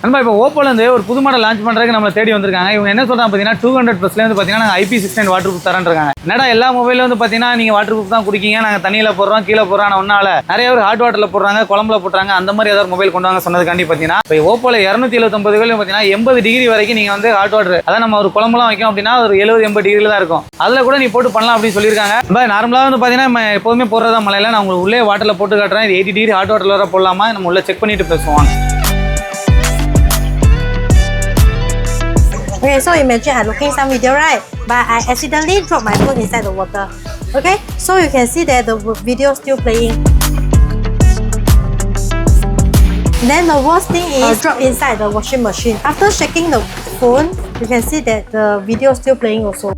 நண்பா இப்போ ஓப்போலேருந்து ஒரு புது மாடல் லான்ச் பண்ணுறதுக்கு நம்ம தேடி வந்திருக்காங்க. இவங்க என்ன சொல்கிறாங்க பார்த்தீங்கன்னா 200+ வந்து பார்த்தீங்கன்னா நாங்கள் IP69 வாட்டர் ப்ரூஃப் தரேன்றாங்க. என்னடா எல்லா மொபைலில் வந்து பார்த்தீங்கன்னா நீங்கள் வாட்டர் ப்ரூஃப் தான் குடிக்கீங்க, நாங்கள் தண்ணியில் போடுறோம் கீழே போடுறோம். ஆனால் ஒன்றால் நிறைய பேர் ஹாட் வாட்டரில் போடுறாங்க, குழம்புல போட்டுறாங்க. அந்த மாதிரி ஏதாவது மொபைல் கொண்டு வாங்க சொன்னதுக்காண்டி பார்த்தீங்கன்னா இப்போ ஓப்போல 279 பார்த்தீங்கன்னா 80 டிகிரி வரைக்கும் நீங்கள் வந்து ஹாட் வாட்டர், அதான் நம்ம ஒரு குழம்புலாம் வைக்கும் அப்படின்னா ஒரு 70-80 டிகிரியில் தான் இருக்கும். அதில் கூட நீ போட்டு பண்ணலாம் அப்படின்னு சொல்லியிருக்காங்க. இப்போ நார்மலாக வந்து பார்த்தீங்கன்னா நம்ம எப்போதுமே போடுறதா மலையில் நான் உங்களுக்கு உள்ளே வாட்டரில் போட்டு காட்டுறேன். இது 80 டிகிரி ஹாட் வாட்டரில் வர போடலாமா, நம்ம உள்ளே செக் பண்ணிட்டு பேசுவோம். Okay, so imagine I'm looking some video, right? But I accidentally dropped my phone inside the water. Okay, so you can see that the video still playing. Then the worst thing is drop inside the washing machine. After shaking the phone, you can see that the video still playing also.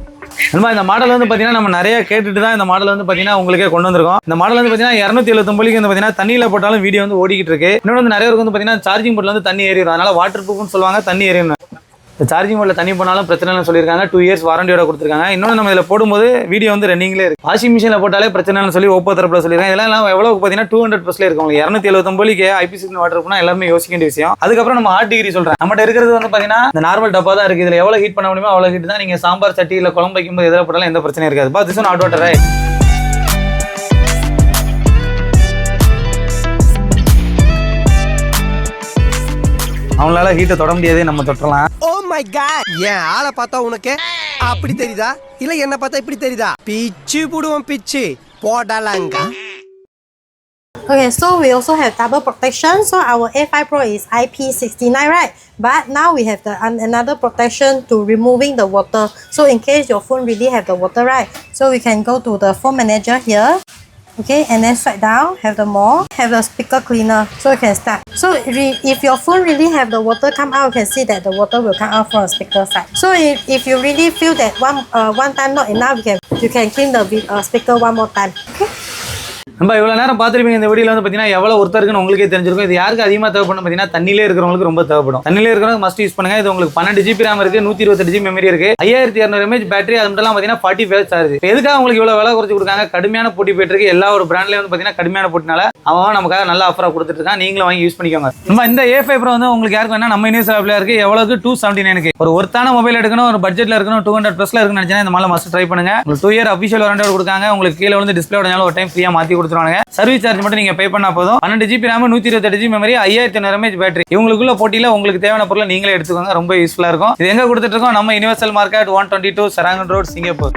இந்த model வந்து பார்த்தீங்கன்னா நம்ம நிறைய கேட்டுட்டு தான் இந்த model வந்து பார்த்தீங்கன்னா உங்களுக்கே கொண்டு வந்திருக்கோம். இந்த மாடல் வந்து பார்த்தீங்கன்னா 279 வந்து பார்த்தீங்கன்னா தண்ணியில் போட்டாலும் வீடியோ வந்து ஓடிக்கிட்டு இருக்கு. இன்னொன்று வந்து நிறைய பேருக்கு வந்து பார்த்தீங்கன்னா சார்ஜிங் போர்டில் வந்து தண்ணி ஏறிடும், அதனால வாட்டர் ப்ரூஃப்னு சொல்லுவாங்க, தண்ணி ஏறிடும். சார்ஜிங் போர்டில் தண்ணி போனாலும் பிரச்சனைன்னு சொல்லியிருக்காங்க. 2 இயர்ஸ் வாரண்டியோட கொடுத்துருக்காங்க. இன்னொன்று நம்ம இதில் போடும்போது வீடியோ வந்து ரன்னிங்லேயே இருக்கு. வாஷிங் மிஷினில் போட்டாலே பிரச்சனைன்னு சொல்லி ஓப்போ தரப்பில் சொல்லியிருக்காங்க. இதெல்லாம் எவ்வளோ பார்த்தீங்கன்னா 200+ இருக்கு. உங்களுக்கு 279 IP69 வாட்டர் ப்ரூஃப்னா எல்லாமே யோசிக்க வேண்டிய விஷயம். அதுக்கப்புறம் நம்ம ஹாட் டிகிரி சொல்கிறேன். நம்மகிட்ட இருக்கிறது வந்து பார்த்தீங்கன்னா இந்த நார்மல் டப்பா தான் இருக்குது. இதில் எவ்வளோ ஹீட் பண்ண முடியுமோ அவ்வளோ ஹீட் தான். நீங்கள் சாம்பார் சட்டி இல்லை குழம்பு வைக்கும்போது எதில் போட்டாலும் எந்த பிரச்சனையும் இருக்காது. பா, this one hot water right. அவங்களால ஹீட்டை தொட முடியாது, நம்ம தொட்டலாம். ஓ மை காட், ஏன் ஆளை பார்த்தா உனக்கு அப்படி தெரியுதா இல்ல என்ன பார்த்தா இப்படி தெரியுதா? பிச்சு புடுவோம் பிச்சு போடலாங்க. Okay, so we also have double protection. So our A5 Pro is IP69, right? But now we have the another protection to removing the water. So in case your phone really have the water, right? So we can go to the phone manager here. Okay, and then swipe down, have the more, have the speaker cleaner, so you can start. So if your phone really have the water come out, you can see that the water will come out from the speaker side. So if you really feel that one time not enough, you can clean the speaker one more time. Okay. நம்ம இவ்வளோ நேரம் பார்த்துருப்பீங்க. இந்த வீடியோவில் வந்து பார்த்தீங்கன்னா எவ்வளோ ஒருத்தருக்குன்னு உங்களுக்கே தெரிஞ்சிருக்கும். இது யாருக்கு அதிகமாக தேவைப்படும் பார்த்தீங்கன்னா தண்ணியிலே இருக்கிறவங்களுக்கு ரொம்ப தேவைப்படும். தண்ணியிலே இருக்கிறவங்க மஸ்ட் யூஸ் பண்ணுங்க. இது உங்களுக்கு 12 GB RAM இருக்குது, 128 GB மெமரி இருக்குது, 5200 mAh பேட்டரி. அது மட்டும் பார்த்தீங்கன்னா 40 watts சார்ஜ். எதுக்காக உங்களுக்கு இவ்வளோ விலை குறைச்சி கொடுக்காங்க? கடுமையான போட்டி போயிட்டு இருக்கு. எல்லா ஒரு பிராண்ட்லேயும் வந்து பார்த்தீங்கன்னா கடுமையான போட்டினால அவன் நமக்காக நல்ல ஆஃபராக கொடுத்துட்டு இருக்கான். நீங்களும் வாங்கி யூஸ் பண்ணிக்கோங்க. நம்ம இந்த A5 Pro வந்து உங்களுக்கு யாருக்கு வேணா நம்ம யூனிவர்சல் ஆப்ல இருக்கு. எவ்வளோக்கு 279 ஒரு ஒருத்தான மொபைல் எடுக்கணும், ஒரு பட்ஜெட்டில் இருக்கணும், 200+ இருக்குன்னு நினைச்சா இந்த மாதிரி மஸ்ட் ட்ரை பண்ணுங்க. உங்களுக்கு 2 இயர் அஃபிஷியல் வாரண்டியோட கொடுக்காங்க. உங்களுக்கு கீழே வந்து டிஸ்பிளே உடஞ்சாலும் ஒரு டைம் ஃப்ரீயாக மாற்றி கொடுத்துருவாங்க. சர்வீஸ் சார்ஜ் மட்டும் நீங்க பே பண்ணா போதும். 12 GB RAM, 128 GB memory, 5200 mAh battery. இவங்களுக்குள்ள போட்டியில உங்களுக்கு தேவையான பொருளை நீங்களே எடுத்துக்கோங்க. ரொம்ப யூஸ்ஃபுல்லா இருக்கும். இது எங்க கொடுத்துட்டு இருக்கோம்? நம்ம universal market 122 Sarangan road, Singapore.